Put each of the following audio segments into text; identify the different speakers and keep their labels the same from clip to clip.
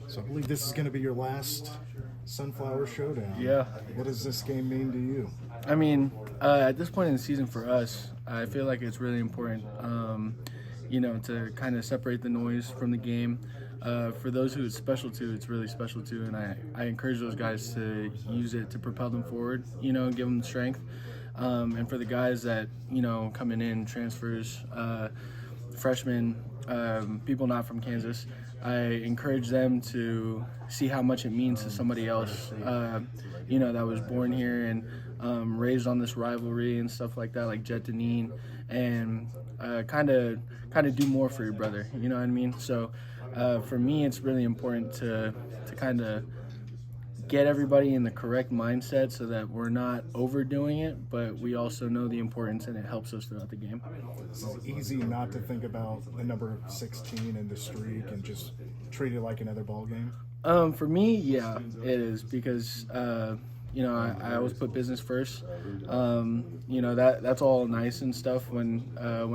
Speaker 1: So I believe this is going to be your last Sunflower Showdown.
Speaker 2: Yeah.
Speaker 1: What does this game mean to you?
Speaker 2: I mean, at this point in the season for us, I feel like it's really important, to kind of separate the noise from the game. For those who it's special to, it's really special to, and I encourage those guys to use it to propel them forward, give them strength. And for the guys that, coming in, transfers, freshmen, people not from Kansas, I encourage them to see how much it means to somebody else, that was born here and raised on this rivalry and stuff like that, like Dineen, and kind of do more for your brother. You know what I mean? So for me, it's really important to kind of get everybody in the correct mindset so that we're not overdoing it, but we also know the importance and it helps us throughout the game.
Speaker 1: It's easy not to think about the number 16 and the streak and just treat it like another ball game.
Speaker 2: For me, yeah, it is because I always put business first. That's all nice and stuff when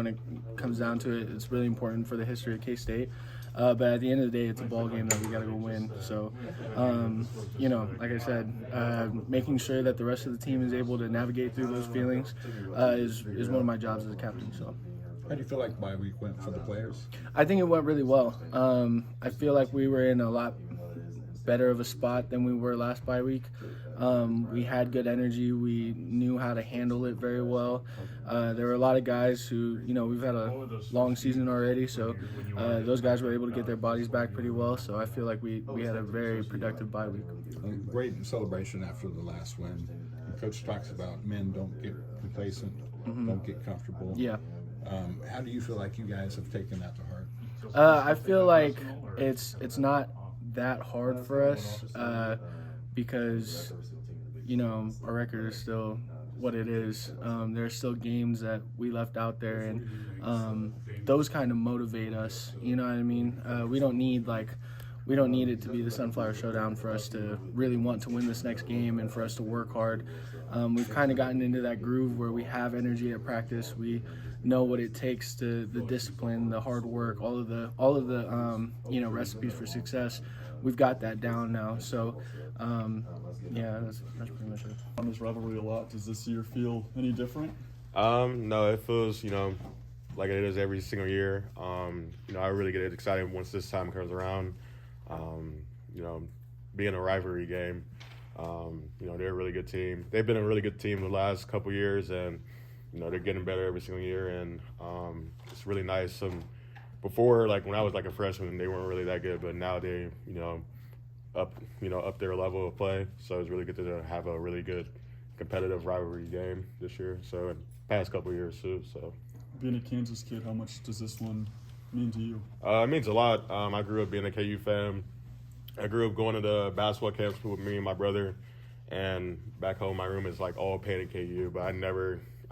Speaker 2: it comes down to it. It's really important for the history of K-State. But at the end of the day, it's a ball game that we got to go win. So, like I said, making sure that the rest of the team is able to navigate through those feelings is one of my jobs as a captain. So.
Speaker 3: How do you feel like bye week went for the players?
Speaker 2: I think it went really well. I feel like we were in a lot better of a spot than we were last bye week. We had good energy. We knew how to handle it very well. There were a lot of guys who, we've had a long season already, so those guys were able to get their bodies back pretty well. So I feel like we had a very productive bye week.
Speaker 3: Great celebration after the last win. The coach talks about men don't get complacent, don't get comfortable.
Speaker 2: Yeah.
Speaker 3: How do you feel like you guys have taken that to heart?
Speaker 2: I feel like it's not that hard for us because our record is still what it is. There are still games that we left out there, and those kind of motivate us. You know what I mean? We don't need it to be the Sunflower Showdown for us to really want to win this next game and for us to work hard. We've kind of gotten into that groove where we have energy at practice. We know what it takes to the discipline, the hard work, all of the recipes for success. We've got that down now. So that's pretty much it.
Speaker 4: On this rivalry a lot. Does this year feel any different?
Speaker 5: No, it feels like it is every single year. I really get excited once this time comes around. Being a rivalry game, they're a really good team. They've been a really good team the last couple years, and they're getting better every single year, and it's really nice. Before, like when I was like a freshman, they weren't really that good, but now they, up their level of play. So it's really good to have a really good competitive rivalry game this year. So in the past couple of years too. So
Speaker 4: being a Kansas kid, how much does this one mean to you?
Speaker 5: It means a lot. I grew up being a KU fan. I grew up going to the basketball camps with me and my brother, and back home my room is like all painted KU, but I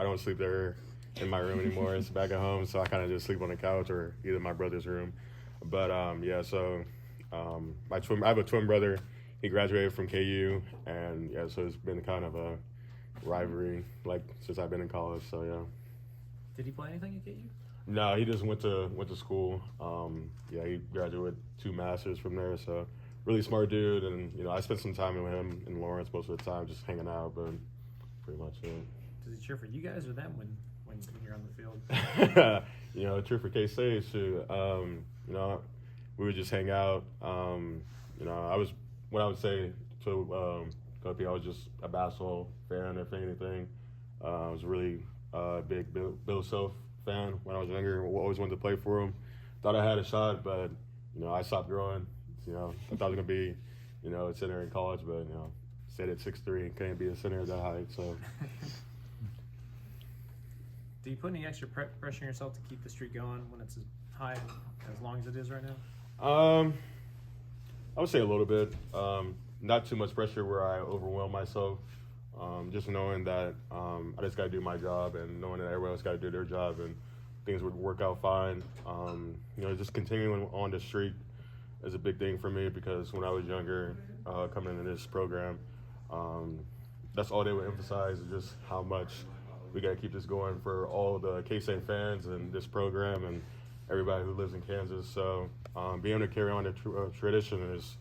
Speaker 5: don't sleep there in my room anymore. It's back at home, so I kind of just sleep on the couch or either my brother's room. But I have a twin brother. He graduated from KU, and so it's been kind of a rivalry like since I've been in college. So yeah.
Speaker 6: Did he play anything at KU?
Speaker 5: No, he just went to school. He graduated with 2 masters from there. So really smart dude, and I spent some time with him in Lawrence most of the time, just hanging out. But pretty much it.
Speaker 6: Does he cheer for you guys or them when you're on the field?
Speaker 5: Cheer for K-State too. We would just hang out. I would say to Kopi, I was just a basketball fan, if anything. I was really big Bill Self fan when I was younger. Always wanted to play for him. Thought I had a shot, but I stopped growing. I thought I was gonna be, a center in college, but stayed at 6'3" and couldn't be a center at that height. So.
Speaker 6: Do you put any extra pressure on yourself to keep the streak going when it's as high as long as it is right now?
Speaker 5: I would say a little bit. Not too much pressure where I overwhelm myself. Just knowing that I just got to do my job, and knowing that everyone else got to do their job, and things would work out fine. Just continuing on the streak is a big thing for me, because when I was younger, coming into this program, that's all they would emphasize, is just how much we got to keep this going for all the K-State fans and this program and everybody who lives in Kansas. So being able to carry on the tradition is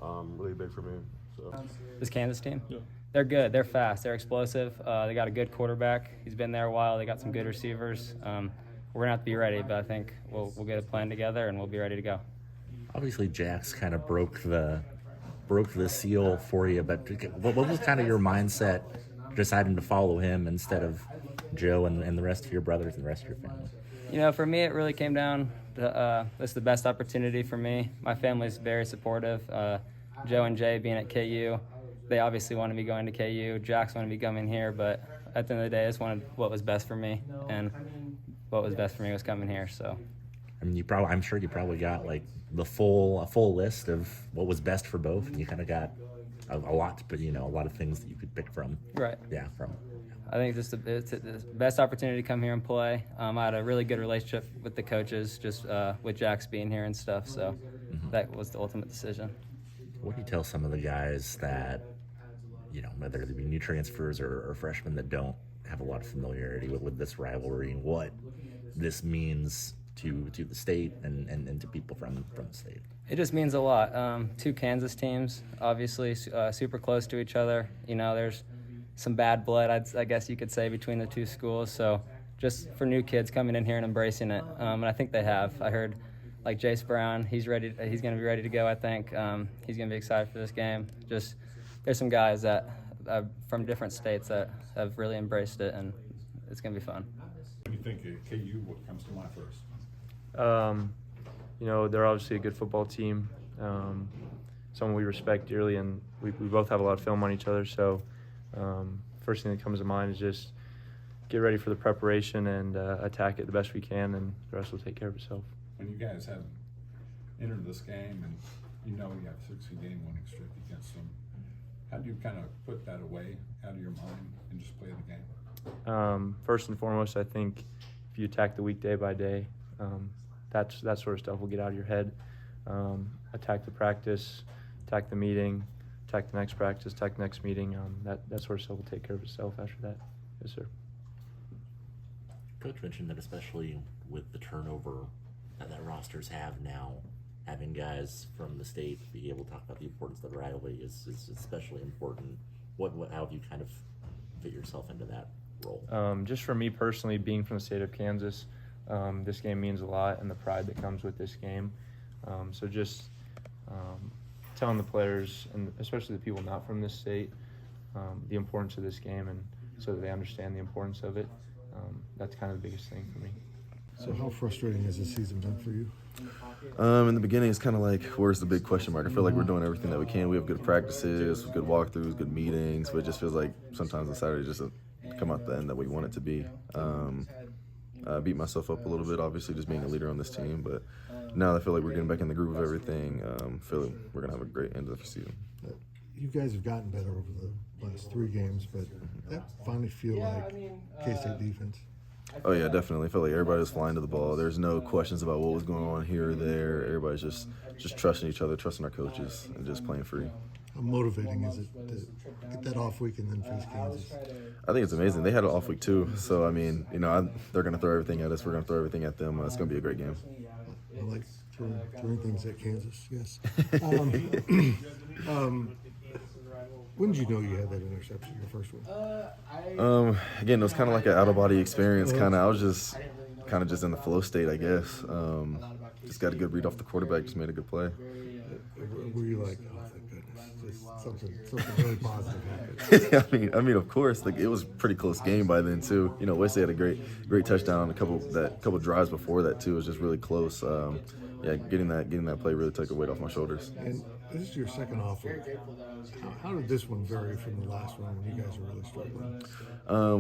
Speaker 5: really big for me. So.
Speaker 7: This Kansas team?
Speaker 4: Yeah.
Speaker 7: They're good. They're fast. They're explosive. They got a good quarterback. He's been there a while. They got some good receivers. We're going to have to be ready, but I think we'll get a plan together and we'll be ready to go.
Speaker 8: Obviously, Jax kind of broke the seal for you, but what was kind of your mindset deciding to follow him instead of Joe and the rest of your brothers and the rest of your family?
Speaker 7: You know, for me, it really came down to this is the best opportunity for me. My family's very supportive. Joe and Jay being at KU, they obviously wanted me going to KU. Jax wanted me coming here, but at the end of the day, I just wanted what was best for me, and what was best for me was coming here. So,
Speaker 8: I mean, I'm sure you probably got like a full list of what was best for both, and you kind of got a lot, but a lot of things that you could pick from.
Speaker 7: Right.
Speaker 8: Yeah, from.
Speaker 7: I think it's the best opportunity to come here and play. I had a really good relationship with the coaches, just with Jax being here and stuff. So that was the ultimate decision.
Speaker 8: What do you tell some of the guys that, whether they be new transfers or freshmen that don't have a lot of familiarity with this rivalry and what this means to the state and to people from the state?
Speaker 7: It just means a lot. Two Kansas teams, obviously, super close to each other. There's some bad blood, I guess you could say, between the two schools. So just for new kids coming in here and embracing it, and I think they have. I heard like Jace Brown, he's ready. He's going to be ready to go. I think he's going to be excited for this game. Just there's some guys that from different states that have really embraced it, and it's going to be fun.
Speaker 3: When you think of KU, what comes to mind first?
Speaker 9: They're obviously a good football team, someone we respect dearly, and we both have a lot of film on each other. So first thing that comes to mind is just get ready for the preparation and attack it the best we can, and the rest will take care of itself.
Speaker 3: When you guys have entered this game and you have a 60-game winning streak against them, how do you kind of put that away out of your mind and just play the game?
Speaker 9: First and foremost, I think if you attack the week day by day, that sort of stuff will get out of your head. Attack the practice, attack the meeting, attack the next practice, attack the next meeting. That sort of stuff will take care of itself after that. Yes, sir.
Speaker 8: Coach mentioned that especially with the turnover that rosters have now, having guys from the state be able to talk about the importance of the rivalry is especially important. How have you kind of fit yourself into that role?
Speaker 9: Just for me personally, being from the state of Kansas, this game means a lot, and the pride that comes with this game. So just telling the players, and especially the people not from this state, the importance of this game, and so that they understand the importance of it. That's kind of the biggest thing for me.
Speaker 10: So how frustrating has this season been for you?
Speaker 11: In the beginning, it's kind of like, where's the big question mark? I feel like we're doing everything that we can. We have good practices, good walkthroughs, good meetings, but it just feels like sometimes on Saturday just doesn't come out the end that we want it to be. I beat myself up a little bit, obviously, just being a leader on this team, but now I feel like we're getting back in the groove of everything. Feel like we're going to have a great end of the season.
Speaker 10: You guys have gotten better over the last 3 games, but that finally feel like K-State defense.
Speaker 11: Oh, yeah, definitely. I felt like everybody was flying to the ball. There's no questions about what was going on here or there. Everybody's just trusting each other, trusting our coaches, and just playing free.
Speaker 10: How motivating is it to get that off week and then face Kansas?
Speaker 11: I think it's amazing. They had an off week too, so I mean, they're going to throw everything at us. We're going to throw everything at them. It's going to be a great game.
Speaker 10: I like throwing things at Kansas. Yes. When did you know you had that interception, your first one?
Speaker 11: Again, it was kind of like an out-of-body experience. I was just in the flow state, I guess. Just got a good read off the quarterback. Just made a good play.
Speaker 10: Were you like, oh, thank goodness, just something really positive happened?
Speaker 11: I mean, of course, like it was a pretty close game by then too. Wesley had a great touchdown. A couple drives before that too was just really close. Getting that play really took a weight off my shoulders.
Speaker 10: And this is your second off week. How did this one vary from the last one when you guys were really struggling?
Speaker 11: A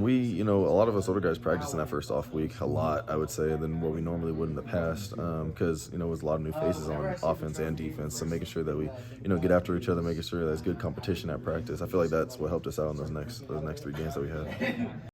Speaker 11: lot of us older guys practiced in that first off week a lot, I would say, than what we normally would in the past, because it was a lot of new faces on offense and defense. So making sure that we get after each other, making sure there's good competition at practice. I feel like that's what helped us out in those next 3 games that we had.